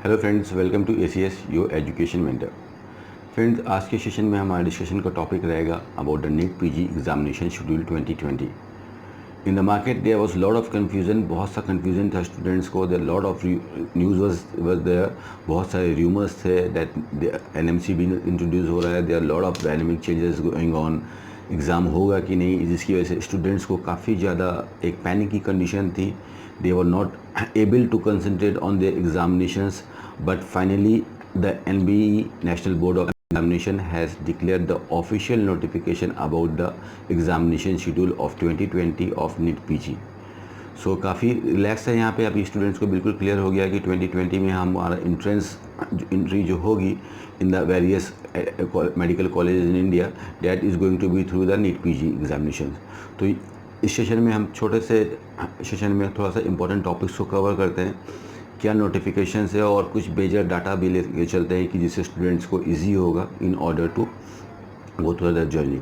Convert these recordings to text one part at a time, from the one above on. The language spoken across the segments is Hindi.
Hello friends, welcome to ACS your education mentor. Friends, आज के सेशन में हमारे डिस्कशन का टॉपिक रहेगा about the NEET PG examination schedule 2020। In the market there was lot of confusion, बहुत सा कन्फ्यूजन था स्टूडेंट्स को। There lot of news was there, बहुत सारे र्यूमर्स थे दैट NMC भी इंट्रोड्यूस हो रहा है। There lot of dynamic changes going on. Exam होगा कि नहीं, जिसकी वजह से स्टूडेंट्स को काफ़ी ज़्यादा एक पैनिक की कंडीशन थी। they were not able to concentrate on their examinations, but finally the NBE National Board of Examination has declared the official notification about the examination schedule of 2020 of NEET PG। सो काफ़ी रिलैक्स है यहाँ पे। अभी स्टूडेंट्स को बिल्कुल क्लियर हो गया कि 2020 में हमारा एंट्री जो होगी in the various medical college in India, that is going to be through the NEET PG examination. तो इस सेशन में हम छोटे से सेशन में थोड़ा सा इंपॉर्टेंट टॉपिक्स को कवर करते हैं, क्या नोटिफिकेशन है और कुछ मेजर डाटा भी लेके चलते हैं कि जिससे स्टूडेंट्स को इजी होगा in order to go through the journey.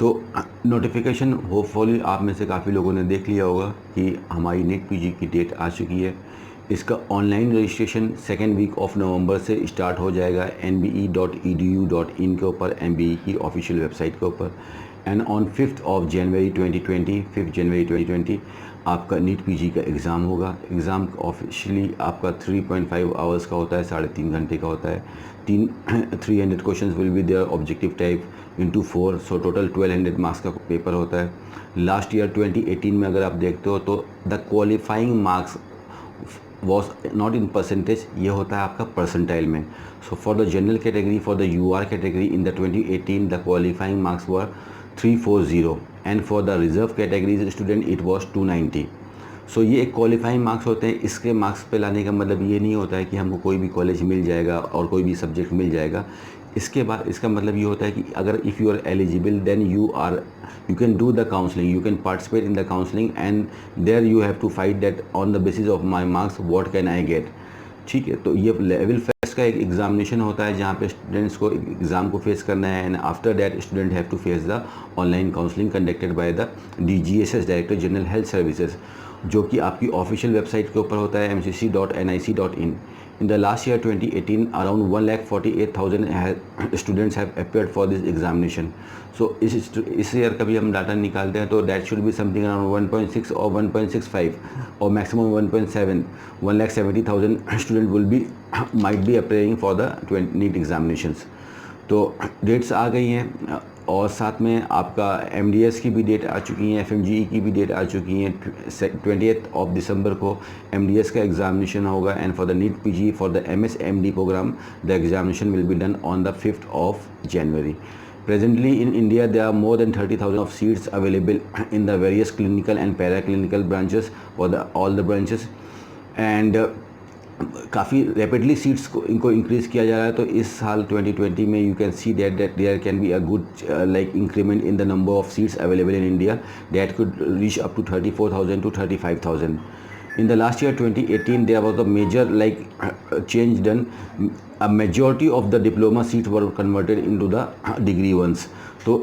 तो नोटिफिकेशन होपफुली आप में से काफ़ी लोगों ने देख लिया होगा कि हमारी नीट पीजी की डेट आ चुकी है। इसका online registration second week of November से स्टार्ट हो जाएगा nbe.edu.in के ऊपर, MBE की ऑफिशियल वेबसाइट के ऊपर। एंड ऑन 5 जनवरी 2020 आपका नीट पीजी का एग्ज़ाम होगा। एग्ज़ाम ऑफिशियली आपका 3.5 आवर्स का होता है, 3.5 घंटे का होता है। 300 questions will be there objective type into 4, so total 1200 marks का पेपर होता है। लास्ट ईयर 2018 में अगर आप देखते हो तो the qualifying marks was not in percentage, ये होता है आपका परसेंटाइल में। So for the general category, for the UR category in the 2018 the qualifying marks were 340 and for the reserve categories student it was 290। सो ये एक क्वालिफाइंग मार्क्स होते हैं। इसके मार्क्स पे लाने का मतलब ये नहीं होता है कि हमको कोई भी कॉलेज मिल जाएगा और कोई भी सब्जेक्ट मिल जाएगा। इसके बाद इसका मतलब ये होता है कि अगर if you are eligible then you can do the counselling, you can participate in the counselling and there you have to fight that on the basis of my marks what can I get. ठीक है, तो ये लेवल फेस्ट का एक एग्जामिनेशन होता है जहाँ पे स्टूडेंट्स को एग्ज़ाम को फेस करना है। And after that student have to face the online counselling conducted by the DGSS, director general health services, जो कि आपकी ऑफिशियल वेबसाइट के ऊपर होता है mcc.nic.in। In the last year 2018, around 1,48,000 students have appeared for this examination. So इस ईयर का भी हम डाटा निकालते हैं तो that should be something around 1.6 or 1.65 or maximum 1.7, 1,70,000 students will be might be appearing for the NEET examinations। तो डेट्स आ गई हैं और साथ में आपका MDS की भी डेट आ चुकी है, FMGE की भी डेट आ चुकी है। 20 दिसंबर को MDS का एग्जामिनेशन होगा and for the NEET PG for the MSMD programme the examination will be done on the 5 January. Presently in India there are more than 30,000 of seats available in the various clinical and paraclinical branches for all the branches and काफ़ी रैपिडली सीट्स को इनको इंक्रीज़ किया जा रहा है। तो इस साल 2020 में you can see that there can be a good like increment in the number of seats available in India that could reach up to 34,000 to 35,000। In the last year 2018 there was a major change done. A majority of the diploma seats were converted into the degree ones। तो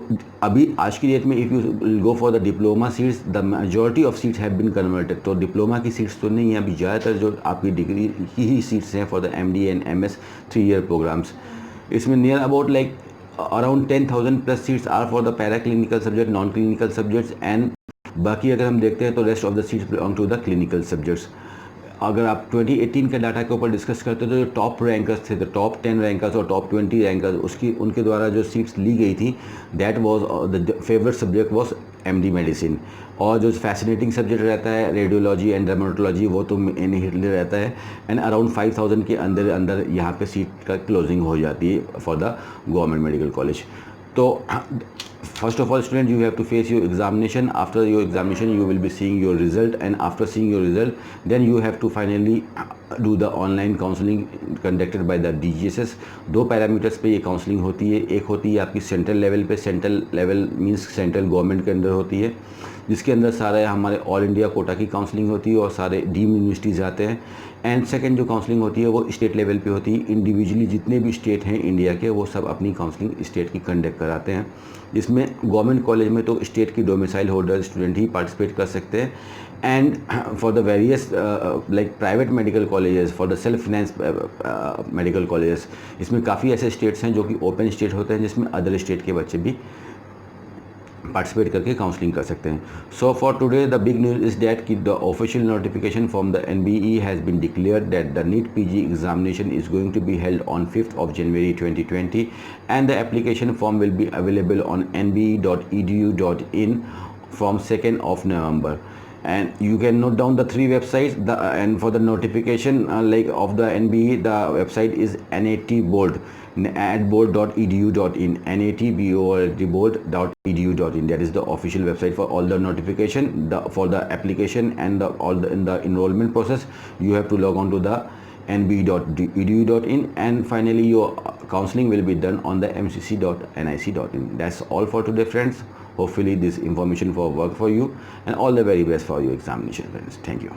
अभी आज की डेट में if you go for the diploma seats the majority of seats have been converted. तो डिप्लोमा की सीट्स तो नहीं है अभी, ज़्यादातर जो आपकी डिग्री की ही सीट्स हैं for the MD and MS 3 year programs. इसमें near about like around 10,000 plus seats are for the para clinical subject, non clinical subjects and बाकी अगर हम देखते हैं तो rest of the seats belong to the clinical subjects. अगर आप 2018 के डाटा के ऊपर डिस्कस करते तो जो टॉप रैंकर्स थे, तो टॉप 10 रैंकर्स और टॉप 20 रैंकर्स, उनके द्वारा जो सीट्स ली गई थी that was the favourite subject was MD medicine. और जो फैसिनेटिंग सब्जेक्ट रहता है रेडियोलॉजी एंड डर्मेटोलॉजी वो तो इनहिटली रहता है। एंड अराउंड 5,000 के अंदर यहाँ पे सीट का क्लोजिंग हो जाती है for the government medical college. तो first of all student, you have to face your examination. After your examination you will be seeing your result and after seeing your result then you have to finally do the online counseling conducted by the DGSS। दो पैरामीटर्स पे ये काउंसलिंग होती है। एक होती है आपकी सेंट्रल लेवल पे, central level means central government के अंदर होती है, जिसके अंदर सारे हमारे ऑल इंडिया कोटा की काउंसलिंग होती है और सारे डीम्ड यूनिवर्सिटीज़ आते हैं। एंड सेकंड जो काउंसलिंग होती है वो स्टेट लेवल पे होती है। इंडिविजुअली जितने भी स्टेट हैं इंडिया के वो सब अपनी काउंसलिंग स्टेट की कंडक्ट कराते हैं। इसमें गवर्नमेंट कॉलेज में तो स्टेट की डोमिसाइल होल्डर स्टूडेंट ही पार्टिसिपेट कर सकते हैं and for the various like private medical colleges, for the self finance medical colleges, इसमें काफ़ी ऐसे स्टेट्स हैं जो कि ओपन स्टेट होते हैं जिसमें अदर स्टेट के बच्चे भी पार्टिसिपेट करके काउंसलिंग कर सकते हैं. So for today the big news is that कि the official notification from the NBE has been declared that the NEET PG examination is going to be held on 5th of January 2020 and the application form will be available on nbe.edu.in from 2nd of November. And you can note down the 3 websites, and for the notification like of the NBE, the website is natbold natbold.edu.in, natbold.edu.in. that is the official website for all the notification, for the application and in the enrollment process. You have to log on to the nbe.edu.in, and finally your counseling will be done on the mcc.nic.in. That's all for today, friends. Hopefully this information will work for you, and all the very best for your examination, friends. Thank you.